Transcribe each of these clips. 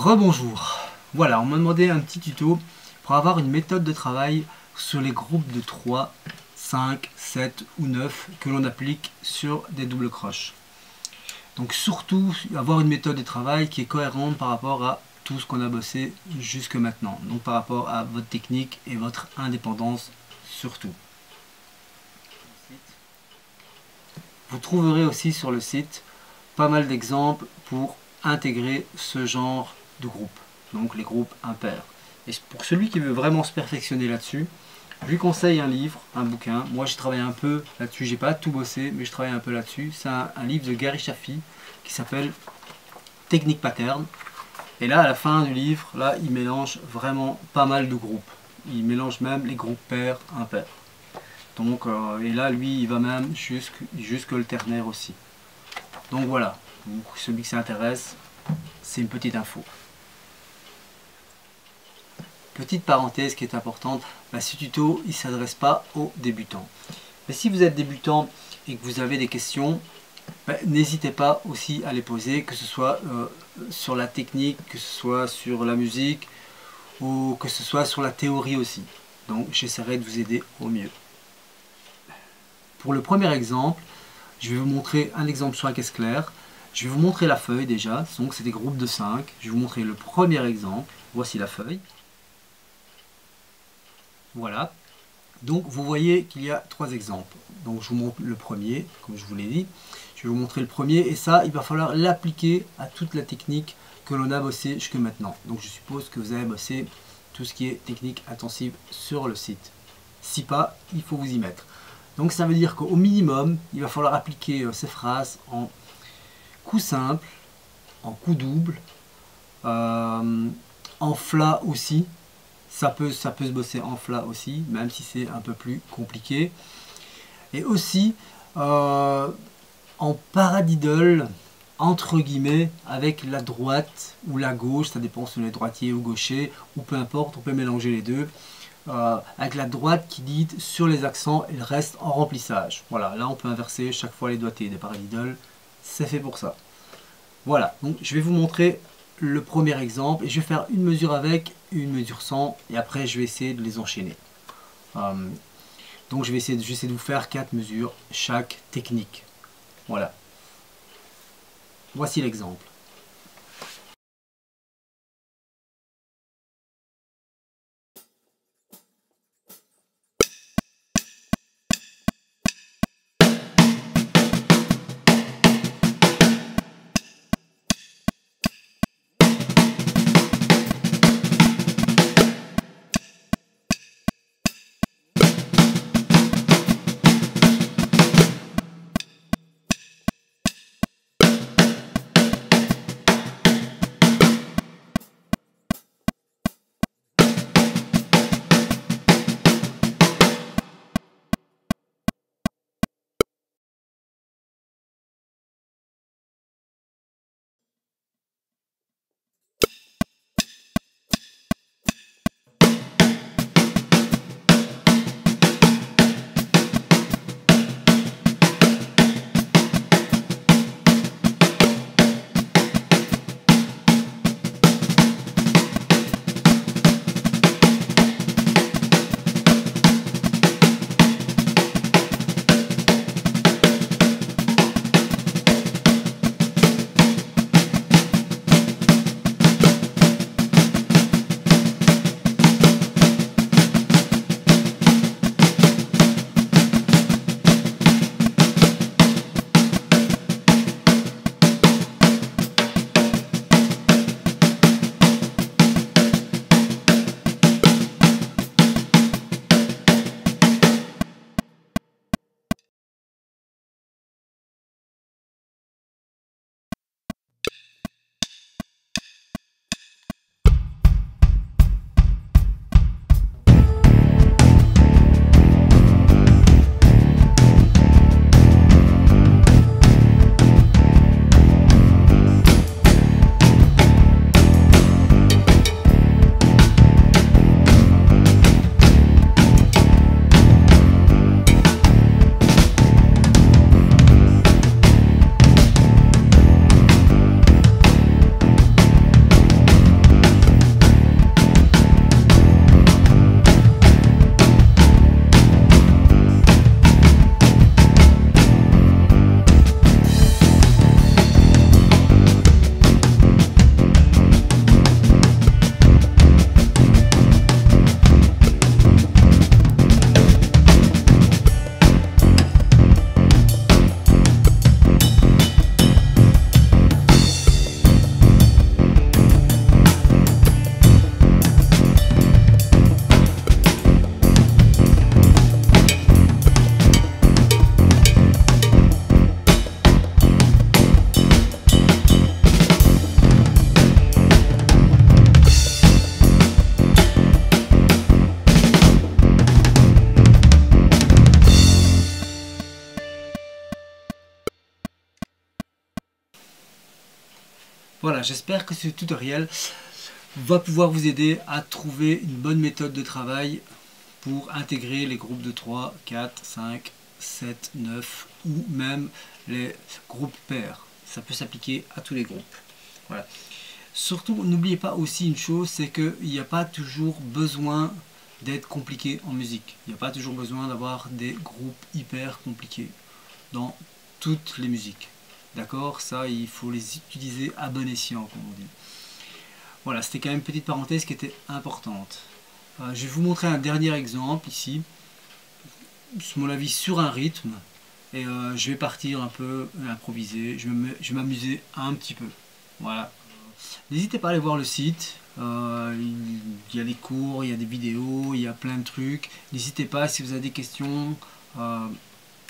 Rebonjour. Voilà, on m'a demandé un petit tuto pour avoir une méthode de travail sur les groupes de 3, 5, 7 ou 9 que l'on applique sur des doubles croches. Donc surtout avoir une méthode de travail qui est cohérente par rapport à tout ce qu'on a bossé jusque maintenant. Donc par rapport à votre technique et votre indépendance surtout. Vous trouverez aussi sur le site pas mal d'exemples pour intégrer ce genre de groupe, donc les groupes impairs. Et pour celui qui veut vraiment se perfectionner là-dessus, je lui conseille un livre, un bouquin. Moi j'ai travaillé un peu là-dessus, j'ai pas tout bossé, mais je travaille un peu là-dessus. C'est un livre de Gary Chaffee qui s'appelle Technique Pattern. Et là, à la fin du livre, là, il mélange vraiment pas mal de groupes. Il mélange même les groupes pairs, impairs. Donc, et là, lui, il va même jusque le ternaire aussi. Donc voilà, donc, celui qui s'intéresse, c'est une petite info. Petite parenthèse qui est importante, ce tuto, il ne s'adresse pas aux débutants. Mais si vous êtes débutant et que vous avez des questions, n'hésitez pas aussi à les poser, que ce soit sur la technique, que ce soit sur la musique, ou que ce soit sur la théorie aussi. Donc j'essaierai de vous aider au mieux. Pour le premier exemple, je vais vous montrer un exemple sur la caisse claire. Je vais vous montrer la feuille déjà, donc c'est des groupes de 5. Je vais vous montrer le premier exemple. Voici la feuille. Voilà. Donc vous voyez qu'il y a 3 exemples. Donc je vous montre le premier, comme je vous l'ai dit. Je vais vous montrer le premier et ça, il va falloir l'appliquer à toute la technique que l'on a bossé jusque maintenant. Donc je suppose que vous avez bossé tout ce qui est technique intensive sur le site. Si pas, il faut vous y mettre. Donc ça veut dire qu'au minimum, il va falloir appliquer ces phrases en coup simple, en coup double, en flat aussi. Ça peut se bosser en flat aussi, même si c'est un peu plus compliqué. Et aussi en paradiddle, entre guillemets, avec la droite ou la gauche, ça dépend si on est droitier ou gaucher, ou peu importe, on peut mélanger les deux. Avec la droite qui dite sur les accents et le reste en remplissage. Voilà, là on peut inverser chaque fois les doigtés des paradiddles, c'est fait pour ça. Voilà, donc je vais vous montrer le premier exemple et je vais faire une mesure avec, une mesure sans et après je vais essayer de les enchaîner. Donc je vais essayer de vous faire 4 mesures chaque technique. Voilà. Voici l'exemple. Voilà, j'espère que ce tutoriel va pouvoir vous aider à trouver une bonne méthode de travail pour intégrer les groupes de 3, 4, 5, 7, 9 ou même les groupes pairs. Ça peut s'appliquer à tous les groupes. Voilà. Surtout, n'oubliez pas aussi une chose, c'est qu'il n'y a pas toujours besoin d'être compliqué en musique. Il n'y a pas toujours besoin d'avoir des groupes hyper compliqués dans toutes les musiques. D'accord? Ça, il faut les utiliser à bon escient, comme on dit. Voilà, c'était quand même une petite parenthèse qui était importante. Je vais vous montrer un dernier exemple ici, mon avis sur un rythme, et je vais partir un peu improviser, je vais m'amuser un petit peu. Voilà. N'hésitez pas à aller voir le site, il y a des cours, il y a des vidéos, il y a plein de trucs. N'hésitez pas, si vous avez des questions,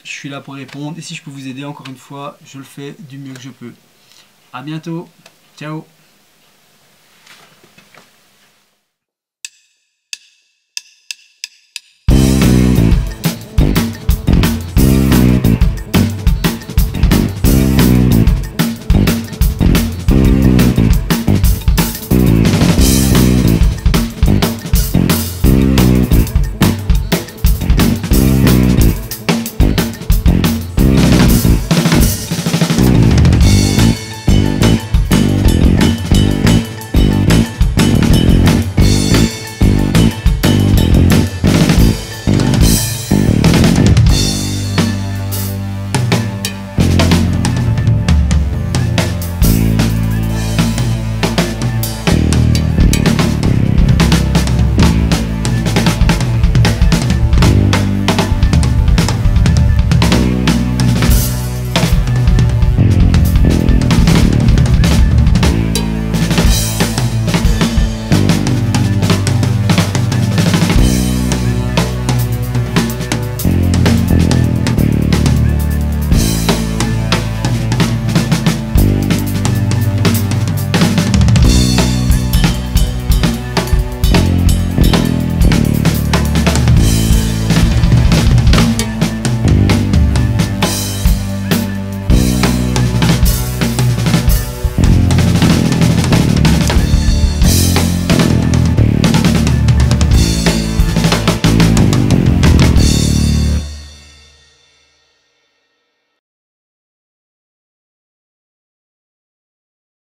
je suis là pour répondre, et si je peux vous aider encore une fois, je le fais du mieux que je peux. A bientôt, ciao.